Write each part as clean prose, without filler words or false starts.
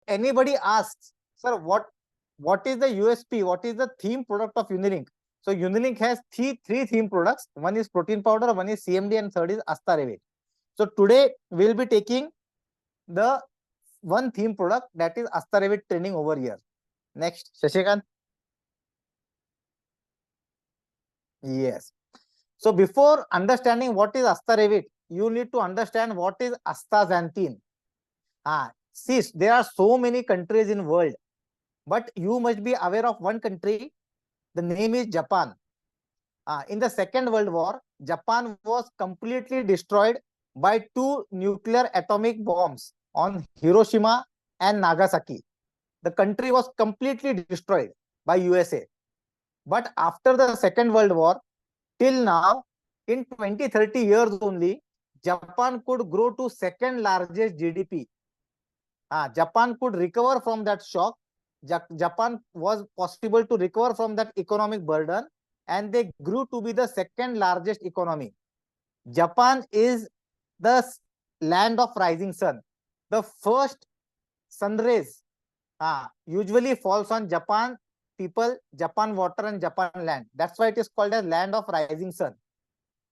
anybody asks, sir, what is the USP? What is the theme product of Unilink? So Unilink has three theme products. One is protein powder, one is CMD, and third is Asta-Revit. So today we'll be taking the one theme product, that is Asta-Revit training over here. Next, Shashikant. Yes. So before understanding what is Asta-Revit, you need to understand what is astaxanthin. See, there are so many countries in world, but you must be aware of one country. The name is Japan. In the Second World War, Japan was completely destroyed by two nuclear atomic bombs on Hiroshima and Nagasaki. The country was completely destroyed by USA. But after the Second World War, till now, in 20-30 years only, Japan could grow to second largest GDP. Japan could recover from that shock. Japan was possible to recover from that economic burden, and they grew to be the second largest economy. Japan is the land of rising sun. The first sun rays usually falls on Japan people, Japan water, and Japan land. That's why it is called as land of rising sun.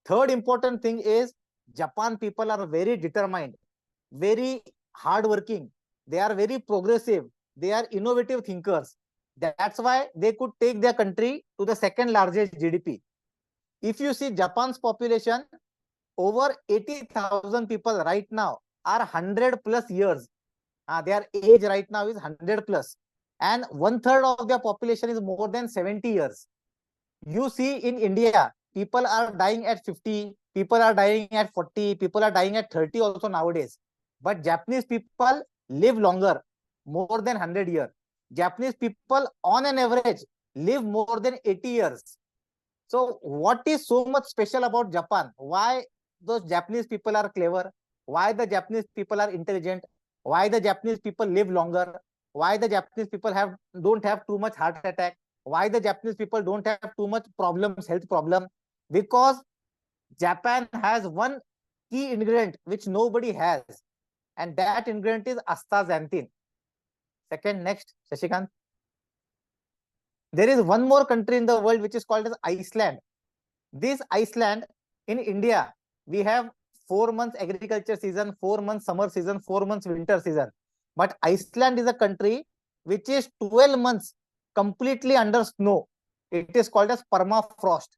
Third important thing is Japan people are very determined, very hardworking. They are very progressive. They are innovative thinkers. That's why they could take their country to the second largest GDP. If you see Japan's population, over 80,000 people right now are 100 plus years. Their age right now is 100 plus. And 1/3 of their population is more than 70 years. You see in India, people are dying at 50, people are dying at 40, people are dying at 30 also nowadays. But Japanese people live longer, more than 100 years. Japanese people on an average live more than 80 years. So what is so much special about Japan? Why those Japanese people are clever? Why the Japanese people are intelligent? Why the Japanese people live longer? Why the Japanese people don't have too much heart attack? Why the Japanese people don't have too much problems, health problem? Because Japan has one key ingredient which nobody has, and that ingredient is astaxanthin. Second, next, Shashikant. There is one more country in the world which is called as Iceland. This Iceland, in India, we have 4 months agriculture season, 4 months summer season, 4 months winter season. But Iceland is a country which is 12 months completely under snow. It is called as permafrost.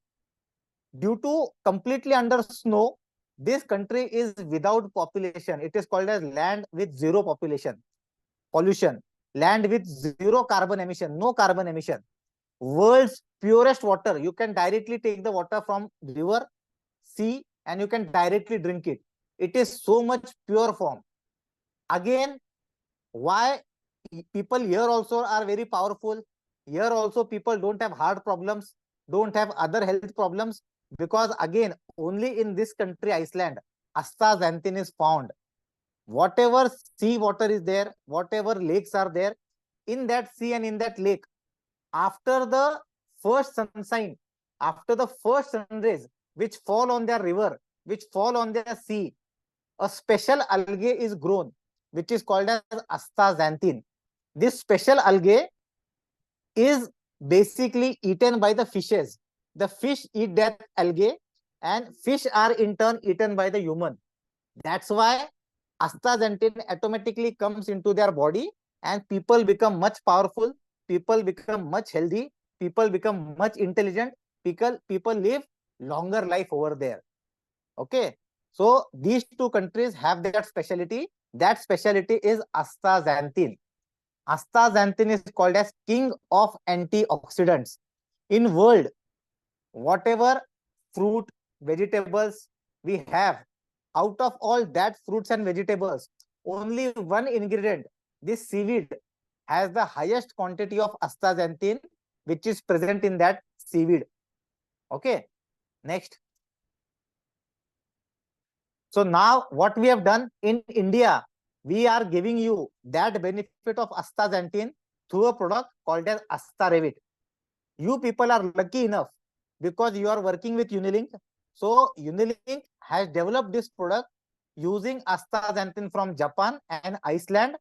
Due to completely under snow, this country is without population. It is called as land with zero population, pollution, land with zero carbon emission, no carbon emission. World's purest water. You can directly take the water from river, sea, and you can directly drink it. It is so much pure form. Again, why people here also are very powerful? Here also people don't have heart problems, don't have other health problems, because again, only in this country, Iceland, astaxanthin is found. Whatever sea water is there, whatever lakes are there, in that sea and in that lake, after the first sunshine, after the first sun rays which fall on their river, which fall on their sea, a special algae is grown, which is called as astaxanthin. This special algae is basically eaten by the fishes. The fish eat that algae, and fish are in turn eaten by the human. That's why astaxanthin automatically comes into their body, and people become much powerful, people become much healthy, people become much intelligent, people live longer life over there. Okay, so these two countries have that specialty. That specialty is astaxanthin. Astaxanthin is called as king of antioxidants. In world, whatever fruit, vegetables we have, out of all that fruits and vegetables, only one ingredient, this seaweed, has the highest quantity of astaxanthin, which is present in that seaweed. Okay, next. So now what we have done in India, we are giving you that benefit of astaxanthin through a product called as Asta-Revit. You people are lucky enough because you are working with Unilink. So Unilink has developed this product using astaxanthin from Japan and Iceland,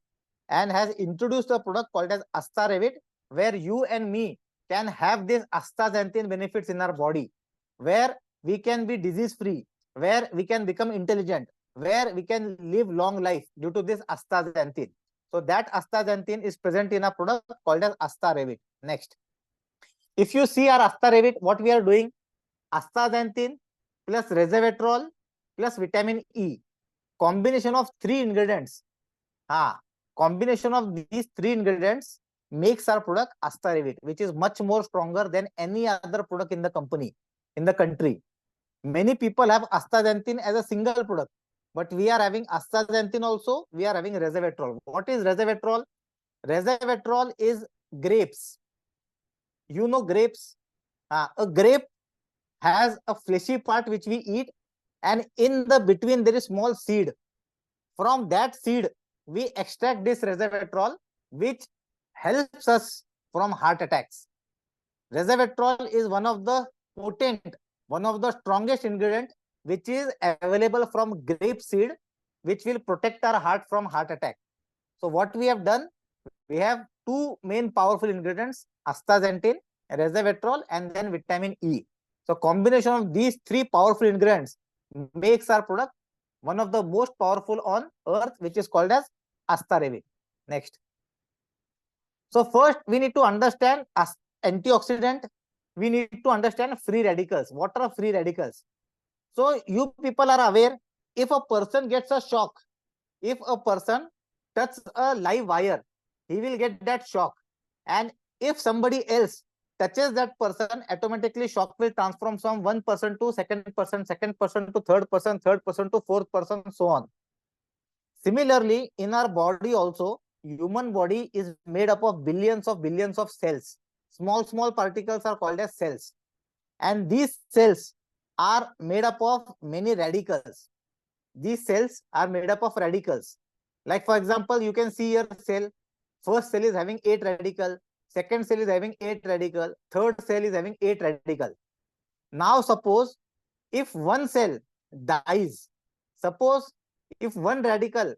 and has introduced a product called as Asta-Revit, where you and me can have this astaxanthin benefits in our body, where we can be disease free, where we can become intelligent, where we can live long life due to this astaxanthin. So that astaxanthin is present in a product called as Asta-Revit. Next, if you see our Asta-Revit, what we are doing, astaxanthin plus resveratrol plus vitamin E, combination of three ingredients. Combination of these three ingredients makes our product Asta-Revit, which is much more stronger than any other product in the company, in the country. Many people have astaxanthin as a single product, but we are having astaxanthin also, we are having resveratrol. What is resveratrol? Resveratrol is grapes. You know grapes? A grape has a fleshy part which we eat, and in the between there is small seed. From that seed, we extract this resveratrol, which helps us from heart attacks. Resveratrol is one of the potent, one of the strongest ingredient which is available from grape seed, which will protect our heart from heart attack. So what we have done, we have two main powerful ingredients, astaxanthin, resveratrol, and then vitamin E. So combination of these three powerful ingredients makes our product one of the most powerful on earth, which is called as Asta-Revit. Next. So first we need to understand antioxidant. We need to understand free radicals. What are free radicals? So you people are aware, if a person gets a shock, if a person touches a live wire, he will get that shock. And if somebody else touches that person, automatically shock will transform from one person to second person to third person to fourth person, so on. Similarly, in our body also, human body is made up of billions of cells. Small particles are called as cells. And these cells are made up of many radicals. These cells are made up of radicals. Like for example, you can see your cell. First cell is having 8 radical. Second cell is having 8 radical. Third cell is having 8 radical. Now suppose if one cell dies, suppose if one radical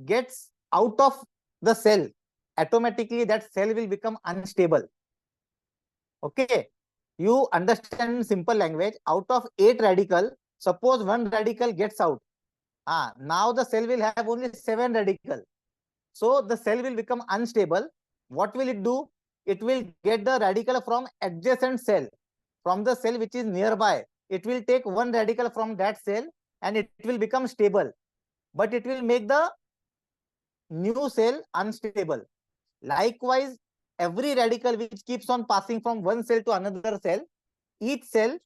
gets out of the cell, automatically that cell will become unstable. Okay, you understand in simple language, out of 8 radical, suppose one radical gets out. Now the cell will have only 7 radical. So the cell will become unstable. What will it do? It will get the radical from adjacent cell, from the cell which is nearby. It will take one radical from that cell and it will become stable. But it will make the new cell unstable. Likewise, every radical which keeps on passing from one cell to another cell, each cell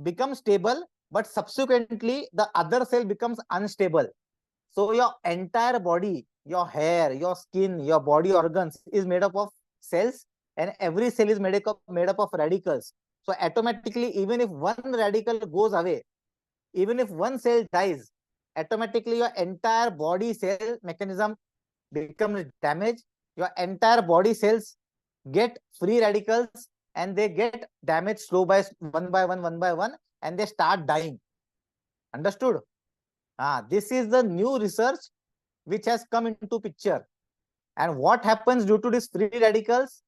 becomes stable, but subsequently the other cell becomes unstable. So your entire body, your hair, your skin, your body organs is made up of cells, and every cell is made up of radicals. So automatically, even if one radical goes away, even if one cell dies, automatically your entire body cell mechanism becomes damaged. Your entire body cells get free radicals and they get damaged slow by one by one, and they start dying. Understood? This is the new research which has come into picture. And what happens due to these free radicals?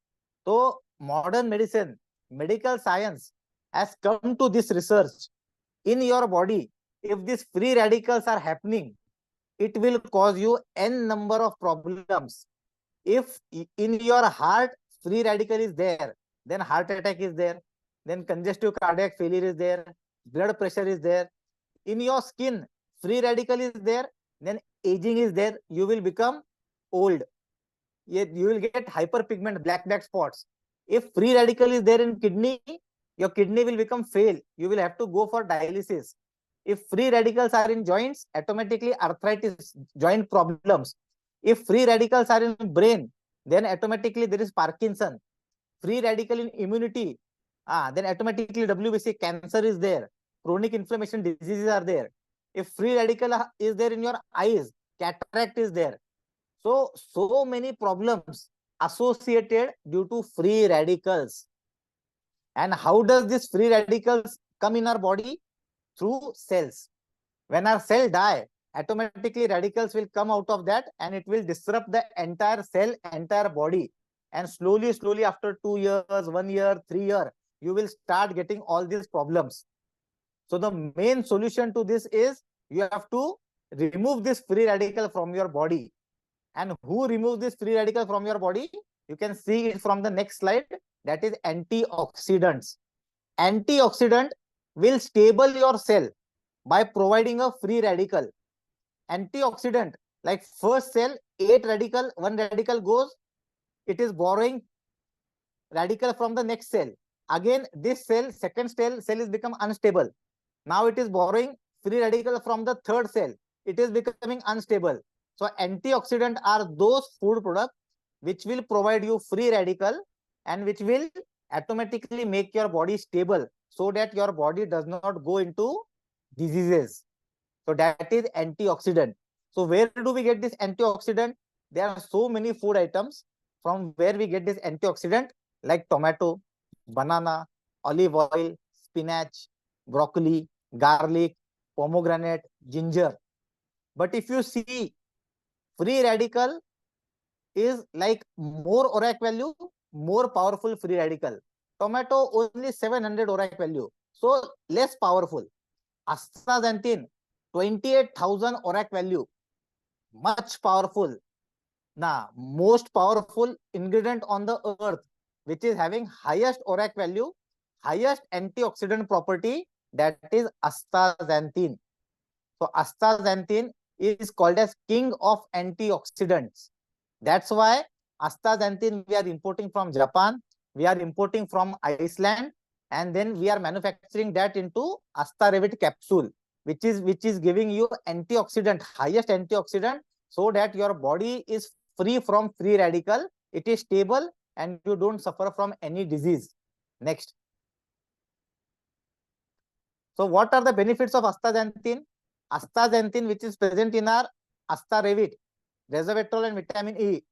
So modern medicine, medical science has come to this research. In your body, if these free radicals are happening, it will cause you n number of problems. If in your heart free radical is there, then heart attack is there, then congestive cardiac failure is there, blood pressure is there. In your skin, free radical is there, then aging is there, you will become old. You will get hyperpigment, black spots. If free radical is there in kidney, your kidney will become fail. You will have to go for dialysis. If free radicals are in joints, automatically arthritis, joint problems. If free radicals are in brain, then automatically there is Parkinson. Free radical in immunity, then automatically WBC, cancer is there. Chronic inflammation diseases are there. If free radical is there in your eyes, cataract is there. So many problems associated due to free radicals. And how does this free radicals come in our body? Through cells. When our cell die, automatically radicals will come out of that and it will disrupt the entire cell, entire body. And slowly after 2 years, 1 year, 3 years, you will start getting all these problems. So the main solution to this is you have to remove this free radical from your body. And who removes this free radical from your body? You can see it from the next slide. That is antioxidants. Antioxidant will stable your cell by providing a free radical. Antioxidant, like first cell, 8 radical, 1 radical goes, it is borrowing radical from the next cell. Again, this cell, second cell is become unstable. Now it is borrowing free radical from the third cell. It is becoming unstable. So antioxidant are those food products which will provide you free radical and which will automatically make your body stable so that your body does not go into diseases. So that is antioxidant. So where do we get this antioxidant? There are so many food items from where we get this antioxidant, like tomato, banana, olive oil, spinach, broccoli, garlic, pomegranate, ginger. But if you see, free radical is like more ORAC value, more powerful free radical. Tomato only 700 ORAC value, so less powerful. Astaxanthin 28,000 ORAC value, much powerful. Now, most powerful ingredient on the earth, which is having highest ORAC value, highest antioxidant property, that is astaxanthin. So astaxanthin is called as king of antioxidants. That's why astaxanthin we are importing from Japan, we are importing from Iceland, and then we are manufacturing that into Asta-Revit Capsule, which is giving you antioxidant, highest antioxidant, so that your body is free from free radical, it is stable, and you don't suffer from any disease. Next. So what are the benefits of astaxanthin? Astaxanthin, which is present in our Asta-Revit, resveratrol and vitamin E,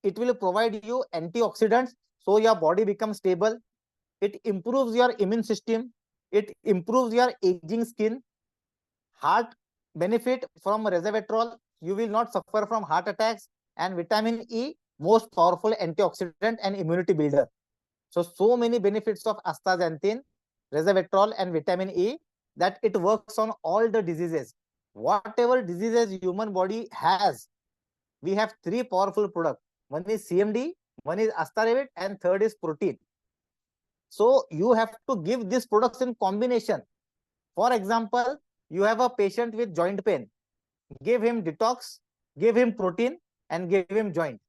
it will provide you antioxidants, so your body becomes stable. It improves your immune system. It improves your aging skin. Heart benefit from resveratrol, you will not suffer from heart attacks. And vitamin E, most powerful antioxidant and immunity builder. So many benefits of astaxanthin, resveratrol and vitamin E, that it works on all the diseases. Whatever diseases human body has, we have 3 powerful products. One is CMD, one is Asta-Revit, and third is protein. So you have to give these products in combination. For example, you have a patient with joint pain, give him detox, give him protein, and give him joint.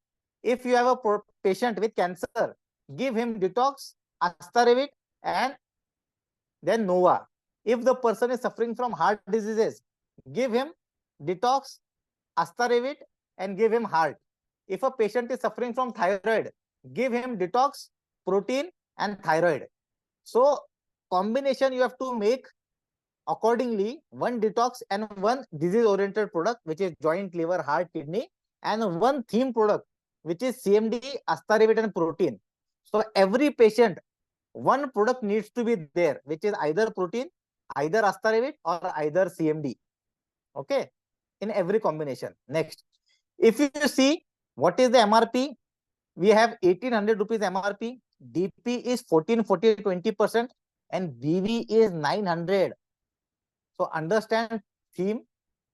If you have a patient with cancer, give him detox, Asta-Revit, and then Nova. If the person is suffering from heart diseases, give him detox, Asta-Revit, and give him heart. If a patient is suffering from thyroid, give him detox, protein, and thyroid. So combination you have to make accordingly, one detox and one disease oriented product, which is joint, liver, heart, kidney, and one theme product, which is CMD, Asta-Revit, and protein. So every patient, one product needs to be there, which is either protein, either Asta-Revit, or either CMD. Okay, in every combination. Next, if you see what is the MRP, we have 1800 rupees MRP, DP is 14, 40, 20%, and BV is 900. So understand theme.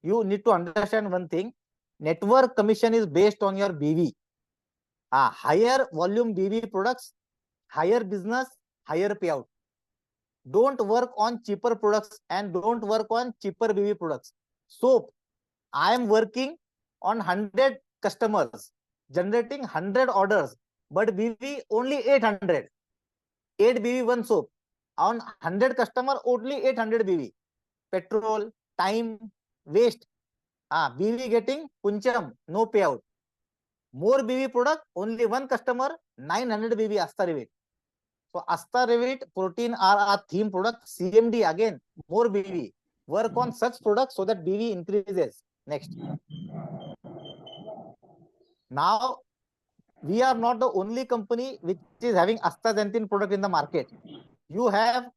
You need to understand one thing. Network commission is based on your BV. Higher volume BV products, higher business, higher payout. Don't work on cheaper products and don't work on cheaper BV products. Soap, I am working on 100 customers, generating 100 orders, but BV only 800. 8 BV, one soap. On 100 customer, only 800 BV. Petrol, time, waste. BV getting puncham, no payout. More BV product, only one customer, 900 BV Asta-Revit. So Asta-Revit, protein are our theme product. CMD again, more BV. Work on such products so that BV increases. Next. Now, we are not the only company which is having astaxanthin product in the market. You have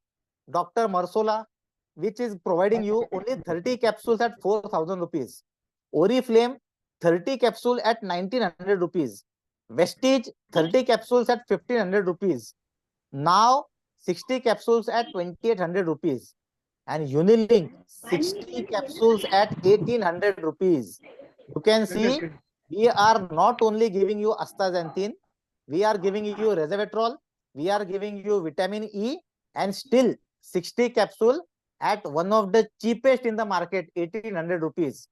Dr. Marsola, which is providing you only 30 capsules at 4,000 rupees. Oriflame 30 capsule at 1900 rupees. Vestige 30 capsules at 1500 rupees. Now 60 capsules at 2800 rupees. And Unilink 60 capsules at 1800 rupees. You can see we are not only giving you astaxanthin, we are giving you resveratrol, we are giving you vitamin E, and still 60 capsule at one of the cheapest in the market, 1800 rupees.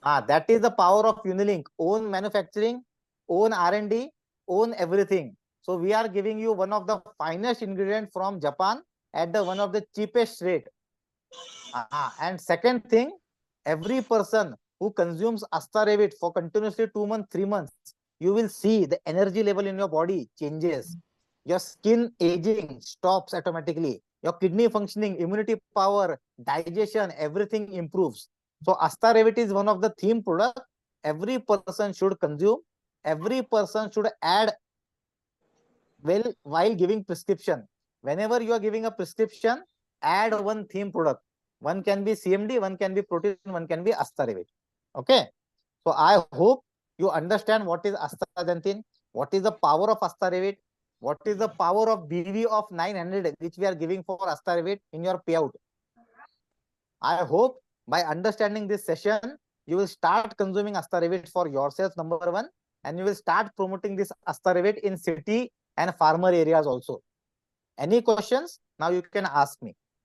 That is the power of Unilink. Own manufacturing, own R&D, own everything. So we are giving you one of the finest ingredient from Japan at the one of the cheapest rate. And second thing, every person who consumes Asta-Revit for continuously 2 months, 3 months, you will see the energy level in your body changes. Your skin aging stops automatically. Your kidney functioning, immunity power, digestion, everything improves. So Asta-Revit is one of the theme product every person should consume. Every person should add while giving prescription. Whenever you are giving a prescription, add one theme product. One can be CMD, one can be protein, one can be Asta-Revit. Okay. So I hope you understand what is astaxanthin, what is the power of Asta-Revit, what is the power of BV of 900 which we are giving for Asta-Revit in your payout. I hope by understanding this session, you will start consuming Asta-Revit for yourself, number one, and you will start promoting this Asta-Revit in city and farmer areas also. Any questions? Now you can ask me.